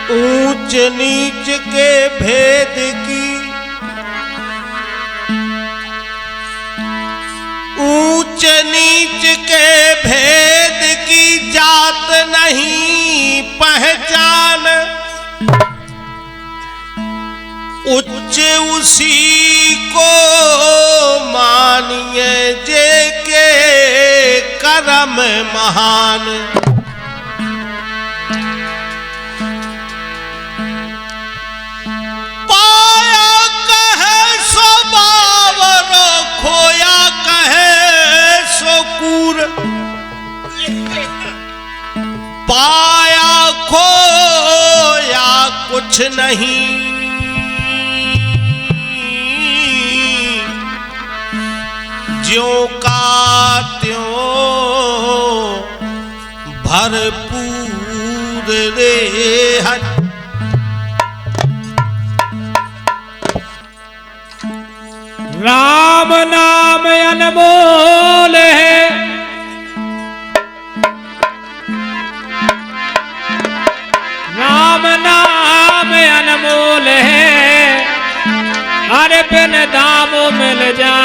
ऊंच नीच के भेद की, ऊंच नीच के भेद की जात नहीं पहचान, उच्च उसी को मानिए जे के कर्म महान। पाया कहे सो बावरो, खोया कहे सो कूर, पाया खोया कुछ नहीं, ज्यों का त्यों भरपूर रे हर। राम नाम अनमोल है, राम नाम अनमोल है, अरे बिन दामों मिल जा।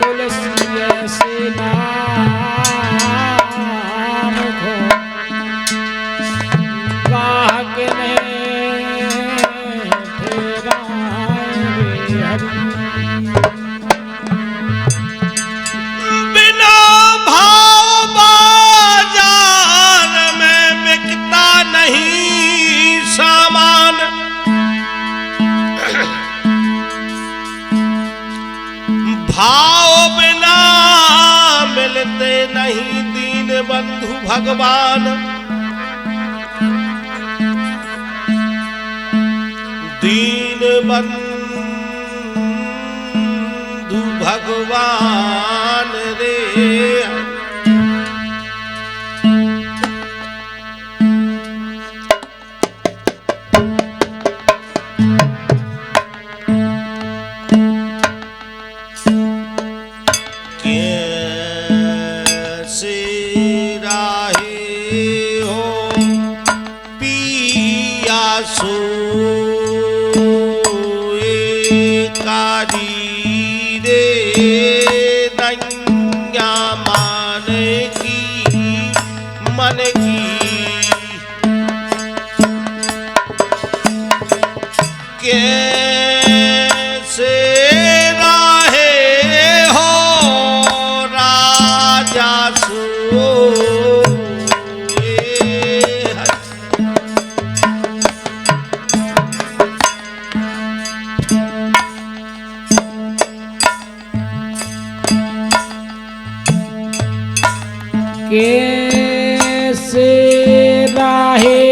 तुलसी ऐसे नाम को गाहक ने ठहराए हरि। बिना भाव बाजार में बिकता नहीं सामान, भाव बिना मिलते नहीं दीन बंधु भगवान। दीन बंधु भगवान रे, कैसे राहे हो पिया सो मन की कैसे राहे हो राजा सोए कैसे राहे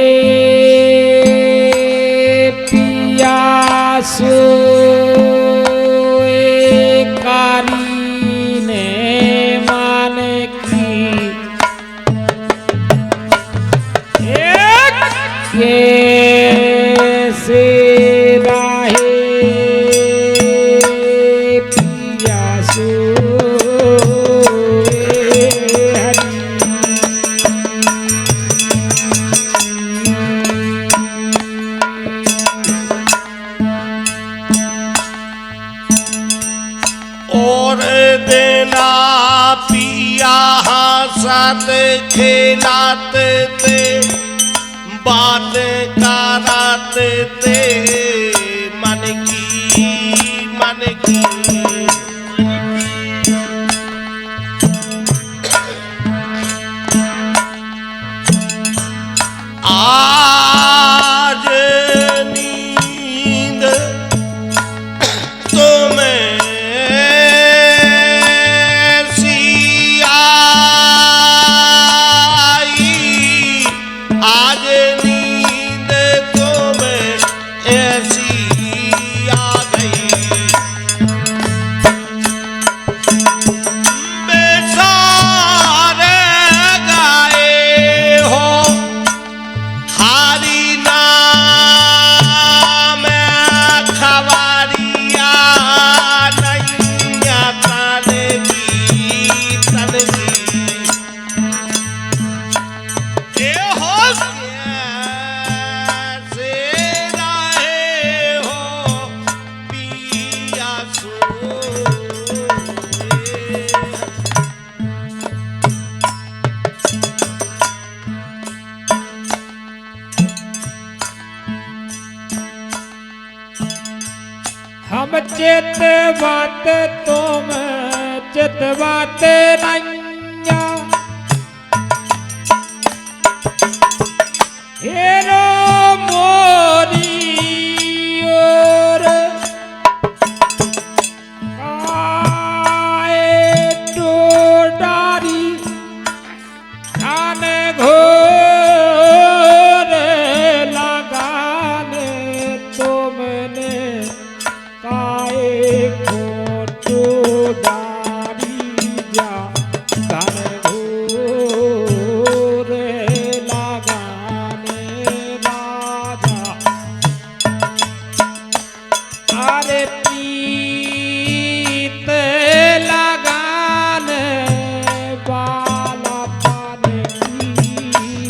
पिया सोए कारी ने मान की। कैसे राहे पिया सोए हरि। और देना पिया हंसत खेलात ते, बात करात ते मन की आज नींद तुम्हें आज नींद तुम्हें चितवत तुम चितवत नैया हेरो मोरी ओर आए डोडारी धान घोर लगाने तुमने काए खोटो डारी जा धान घोर लगाने राजा अरे पीत लगाने वाला पानी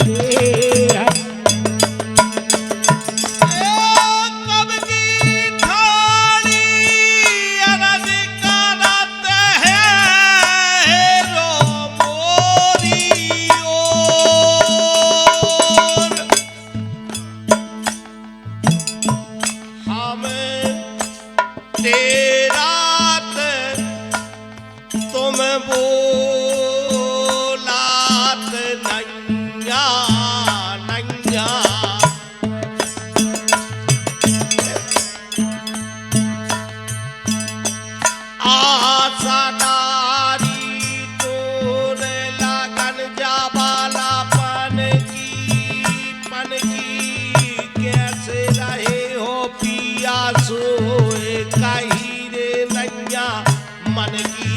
रे कब की थाली अरज करत है रो मोरी ओर हम तेरा तुम बोलात नैया नैया आसादारी तोर लगन जाबाला पन की कैसे रहे हो पिया सोए कही रे नैया मन की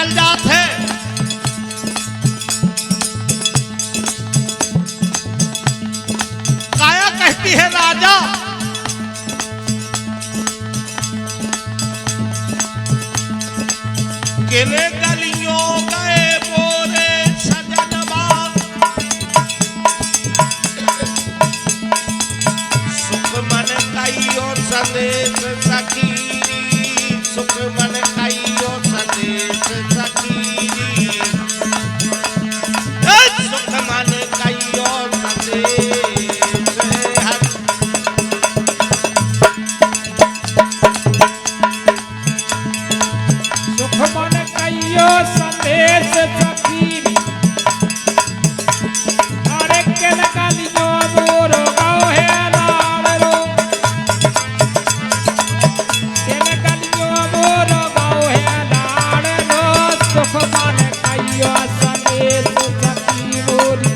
निकल जाते। काया कहती है राजा केले गलियों गए बोरे सजनवा, सुख मन काइयो संदेश सखीरी, सुख मन काइयो संदेश सखीरी, सुख मन काइयो संदेश हर। सुख मन कहियो संदेश सखीरी, अरे के लगलियो मोरो गाँव है लाड़ो, के लगलियो मोरो गाँव है लाड़ो। सुख मन कहियो संदेश सखी मोरी,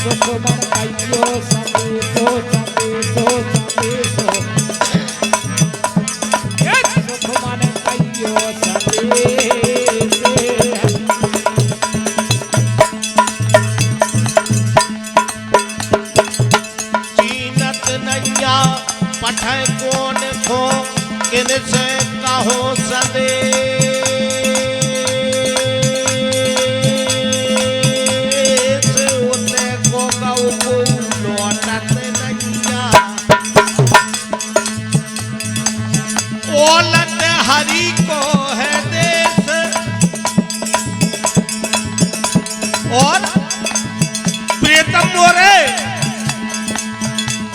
सुख मन कहियो संदेशो संदेशो संदेशो, सुख मन कहियो संदेश। चीनत नैया पठै कौन थो किन से कहो संदेश, उते को गौ को लौटत नैया, ओलत हरि को है देश, और प्रियतम मोरे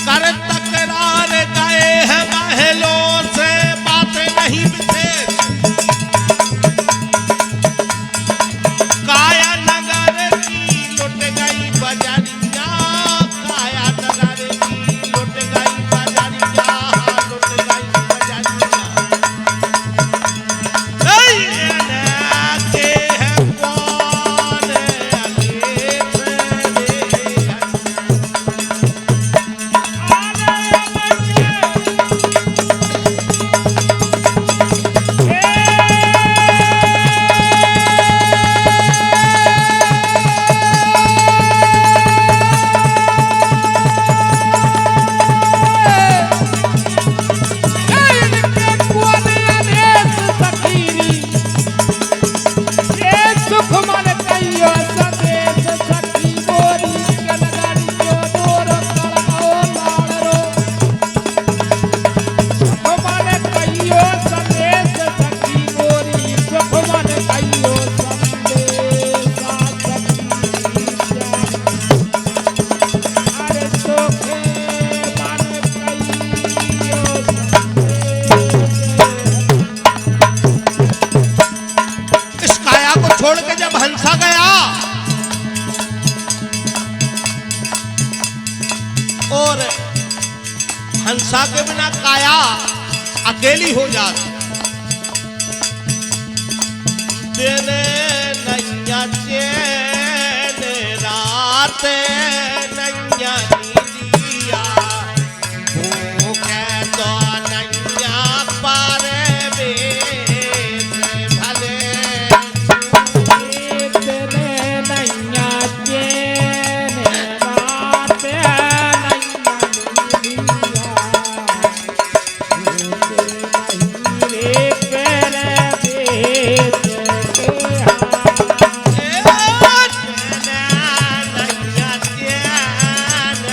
कर तकरार गए हैं महलों से, बातें नहीं विशेष। काया नगर की लुट गई बजरिया, काया नगर की लुट गई बजरिया, लुट गई बजरिया। के है कौन अलेख सुख मन कहियो संदेश सखी मोरी, के लगलियो मोरो गाँव लाड़ो। सुख मन कहियो संदेश सखी मोरी, सुख मन कहियो संदेश सखी। अरे सुख मन कहियो संदेश। इस काया को छोड़ के जब हंसा गया और हंसा के बिना काया अकेली हो जाती, दिन नैया चैन रात नैया नींदिया, भूखे तो नैया पर बेच भले तेरे नैया चैन रात नैया नींदिया, रे तेरे बेच के हाथ। नैया चैन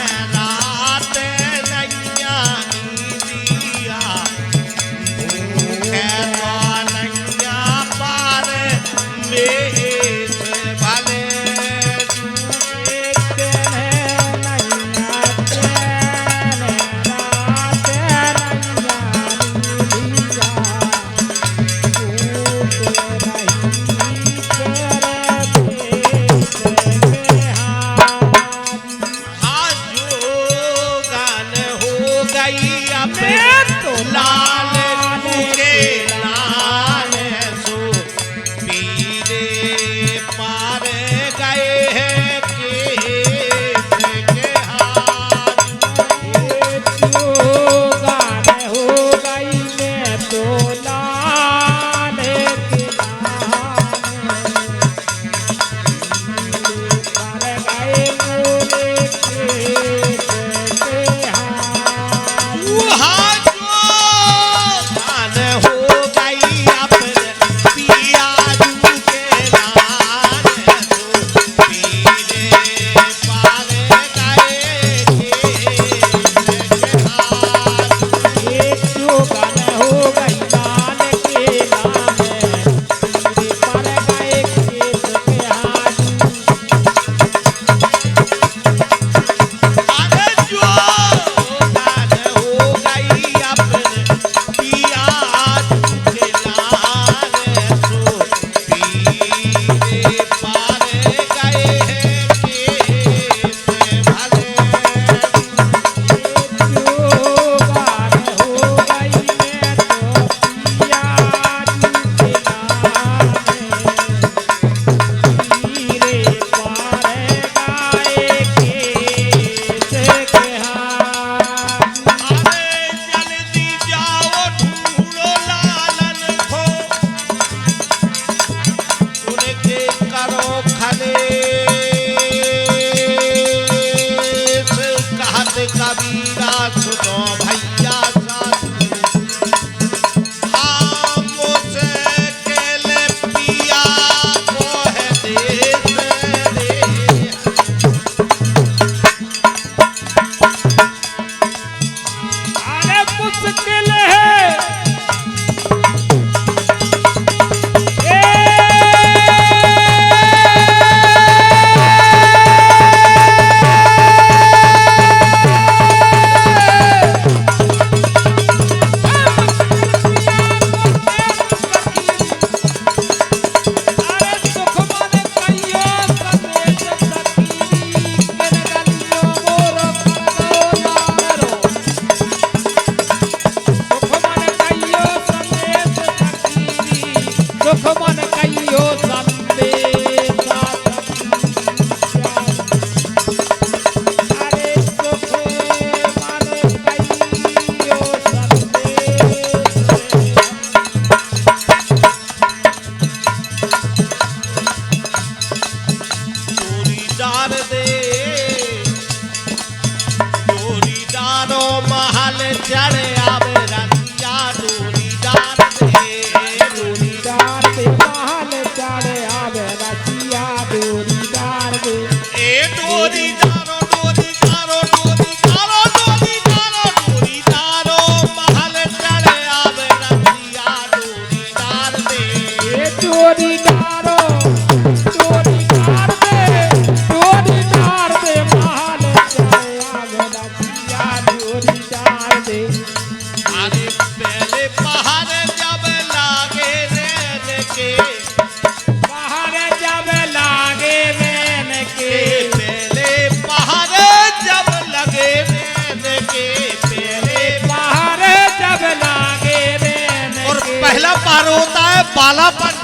प्यार होता है बालापन।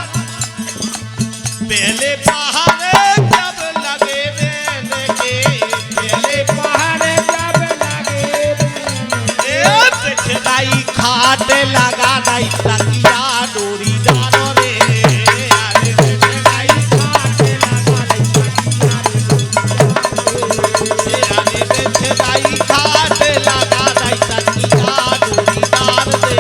पहले पहाड़े जब लगे देने के, पहले पहाड़े जब लगे बिछदाई खाट लगा दाई तकिया डोरी डारो रे। अरे बिछदाई खाट लगा दाई तकिया अरे बिछदाई खाट लगा दाई तकिया डोरी डार दे।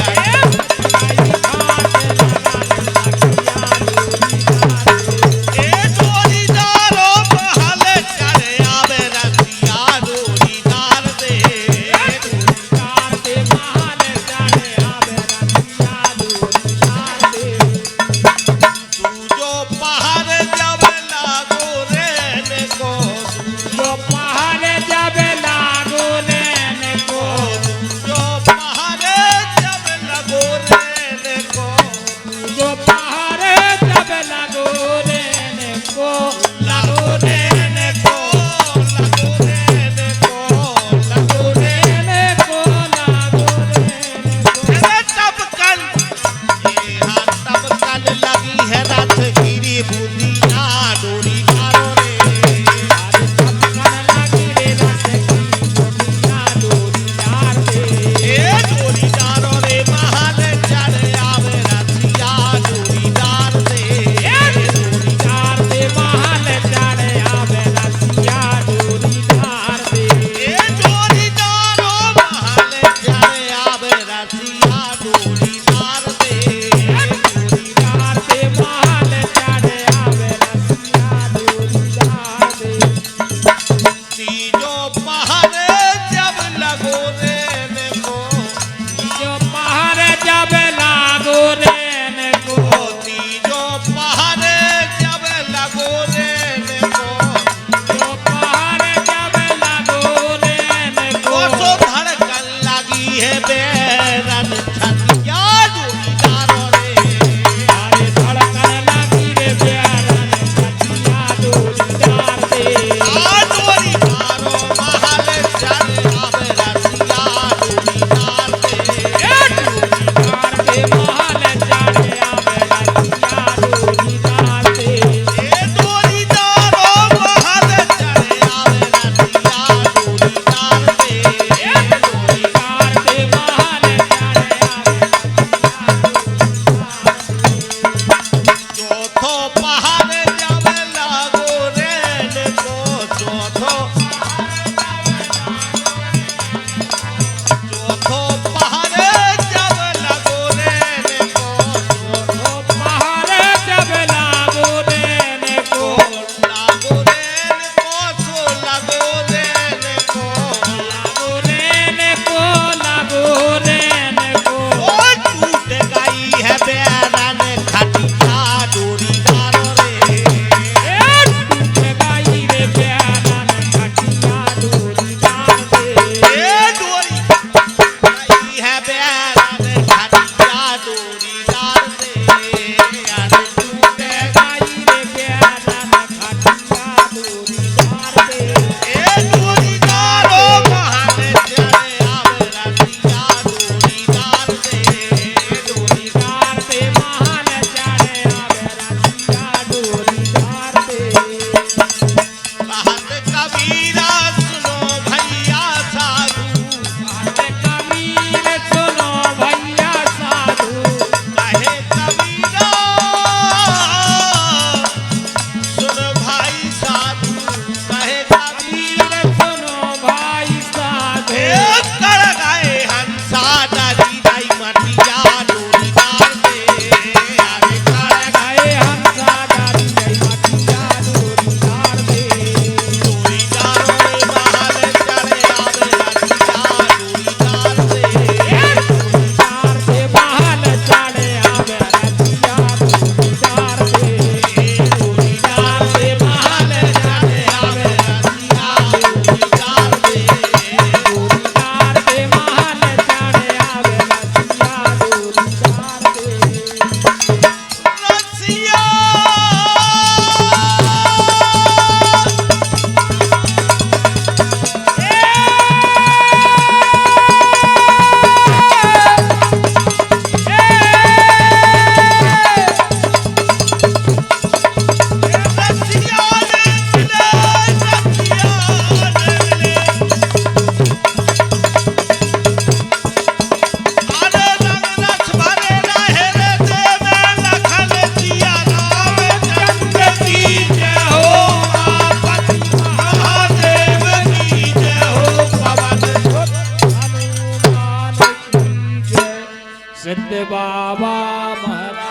अरे बिछदाई खाट लगा दाई तकिया डोरी डार दे। सिद्ध बाबा महाराज